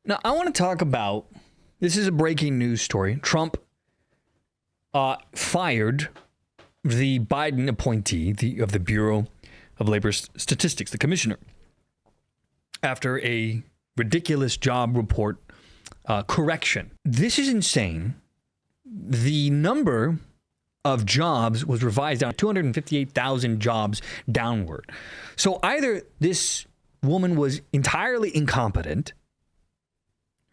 Now, I want to talk about, this is a breaking news story. Trump fired the Biden appointee of the Bureau of Labor Statistics, the commissioner, after a ridiculous job report correction. This is insane. The number of jobs was revised down, 258,000 jobs downward. So either this woman was entirely incompetent,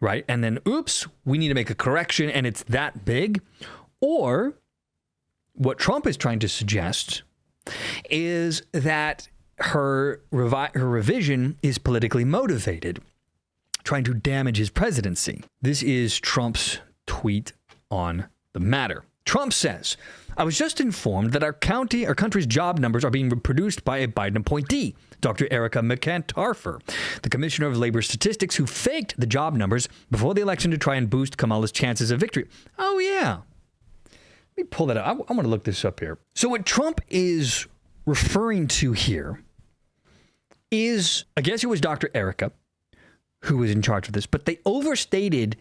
right? And then, oops, we need to make a correction and it's that big. Or what Trump is trying to suggest is that her revision is politically motivated, trying to damage his presidency. This is Trump's tweet on the matter. Trump says, I was just informed that our country's job numbers are being reproduced by a Biden appointee, Dr. Erika McEntarfer, the Commissioner of Labor Statistics, who faked the job numbers before the election to try and boost Kamala's chances of victory. Oh, yeah. Let me pull that up. I want to look this up here. So what Trump is referring to here is, I guess it was Dr. Erika who was in charge of this, but they overstated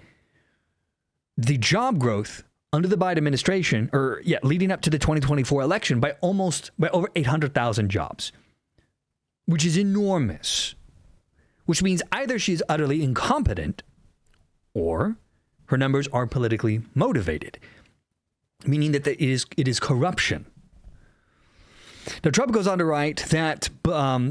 the job growth under the Biden administration, leading up to the 2024 election by over 800,000 jobs, which is enormous, which means either she's utterly incompetent or her numbers are politically motivated, meaning that it is corruption. Now, Trump goes on to write that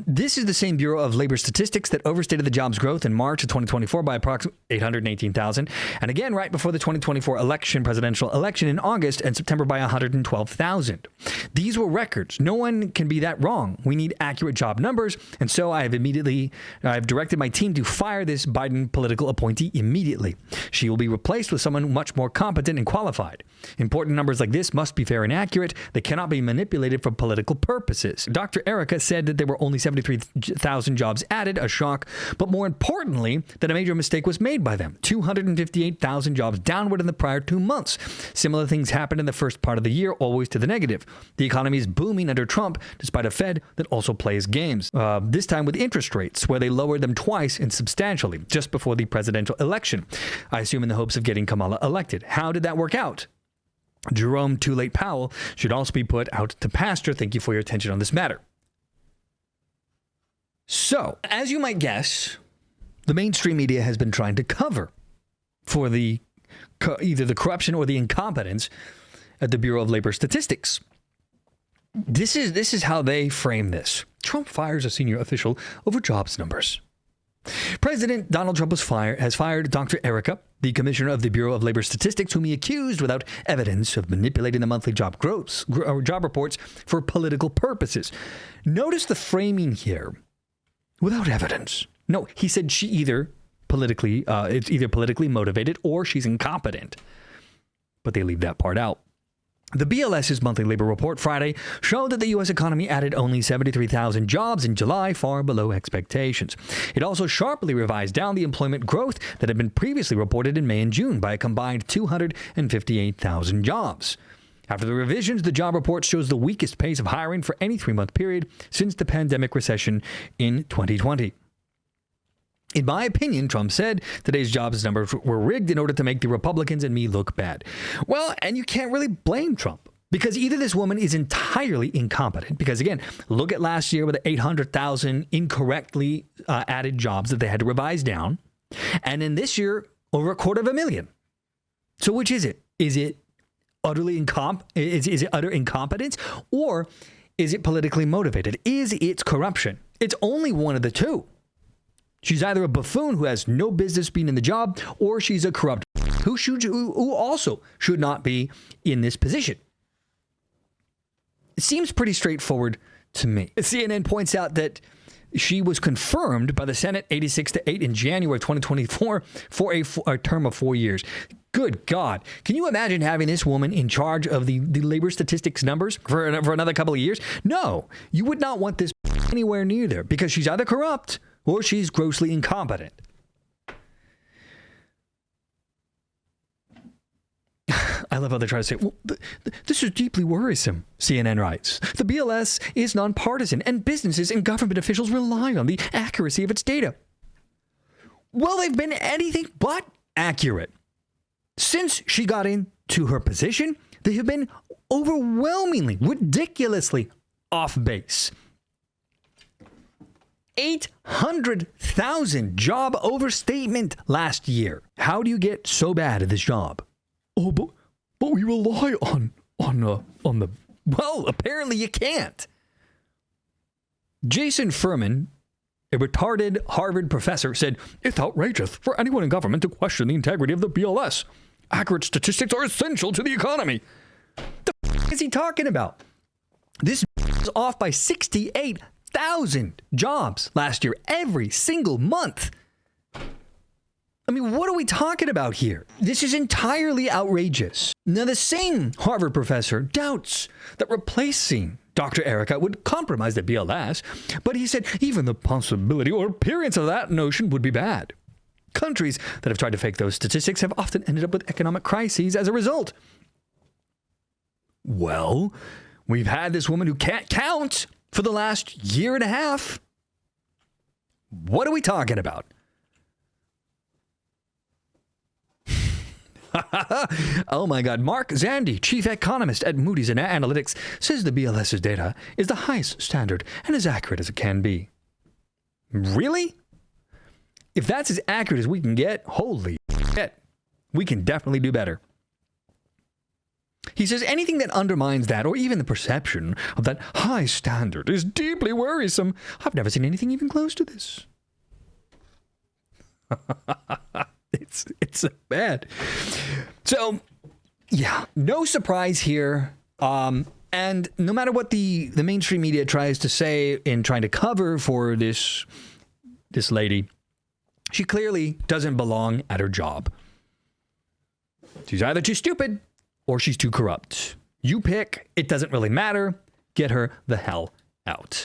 this is the same Bureau of Labor Statistics that overstated the jobs growth in March of 2024 by approximately 818,000. And again, right before the 2024 presidential election in August and September by 112,000. These were records. No one can be that wrong. We need accurate job numbers. And so I've directed my team to fire this Biden political appointee immediately. She will be replaced with someone much more competent and qualified. Important numbers like this must be fair and accurate. They cannot be manipulated for political purposes. Dr. Erika said that there were only 73,000 jobs added, a shock, but more importantly, that a major mistake was made by them. 258,000 jobs downward in the prior 2 months. Similar things happened in the first part of the year, always to the negative. The economy is booming under Trump, despite a Fed that also plays games. This time with interest rates, where they lowered them twice and substantially, just before the presidential election. I assume in the hopes of getting Kamala elected. How did that work out? Jerome Too Late Powell should also be put out to pasture. Thank you for your attention on this matter. So, as you might guess, the mainstream media has been trying to cover for either the corruption or the incompetence at the Bureau of Labor Statistics. This is how they frame this. Trump fires a senior official over jobs numbers. President Donald Trump has fired Dr. Erika, the commissioner of the Bureau of Labor Statistics, whom he accused without evidence of manipulating the monthly job reports for political purposes. Notice the framing here. Without evidence. No, he said it's either politically motivated or she's incompetent. But they leave that part out. The BLS's monthly labor report Friday showed that the U.S. economy added only 73,000 jobs in July, far below expectations. It also sharply revised down the employment growth that had been previously reported in May and June by a combined 258,000 jobs. After the revisions, the job report shows the weakest pace of hiring for any 3-month period since the pandemic recession in 2020. In my opinion, Trump said, today's jobs numbers were rigged in order to make the Republicans and me look bad. Well, and you can't really blame Trump, because either this woman is entirely incompetent, because again, look at last year with the 800,000 incorrectly added jobs that they had to revise down, and then this year, over 250,000. So which is it? Is it utterly is it utter incompetence, or is it politically motivated? Is it corruption? It's only one of the two. She's either a buffoon who has no business being in the job, or she's a corrupt who also should not be in this position. It seems pretty straightforward to me. CNN points out that she was confirmed by the Senate 86-8 in January 2024 for a term of 4 years. Good God. Can you imagine having this woman in charge of the labor statistics numbers for another couple of years? No, you would not want this anywhere near there, because she's either corrupt or she's grossly incompetent. I love how they try to say, well, this is deeply worrisome, CNN writes. The BLS is nonpartisan, and businesses and government officials rely on the accuracy of its data. Well, they've been anything but accurate. Since she got into her position, they have been overwhelmingly, ridiculously off base. 800,000 job overstatement last year. How do you get so bad at this job? Oh, but we rely on the... Well, apparently you can't. Jason Furman, a retarded Harvard professor, said, "It's outrageous for anyone in government to question the integrity of the BLS. Accurate statistics are essential to the economy." The f*** is he talking about? This is off by 68,000 jobs last year, every single month. I mean, what are we talking about here? This is entirely outrageous. Now, the same Harvard professor doubts that replacing Dr. Erika would compromise the BLS, but he said even the possibility or appearance of that notion would be bad. Countries that have tried to fake those statistics have often ended up with economic crises as a result. Well, we've had this woman who can't count for the last year and a half. What are we talking about? Oh my God. Mark Zandi, chief economist at Moody's Analytics, says the BLS's data is the highest standard and as accurate as it can be. Really? If that's as accurate as we can get, holy shit, we can definitely do better. He says anything that undermines that or even the perception of that high standard is deeply worrisome. I've never seen anything even close to this. It's bad. So, yeah, no surprise here. And no matter what the mainstream media tries to say in trying to cover for this lady, she clearly doesn't belong at her job. She's either too stupid or she's too corrupt. You pick. It doesn't really matter. Get her the hell out.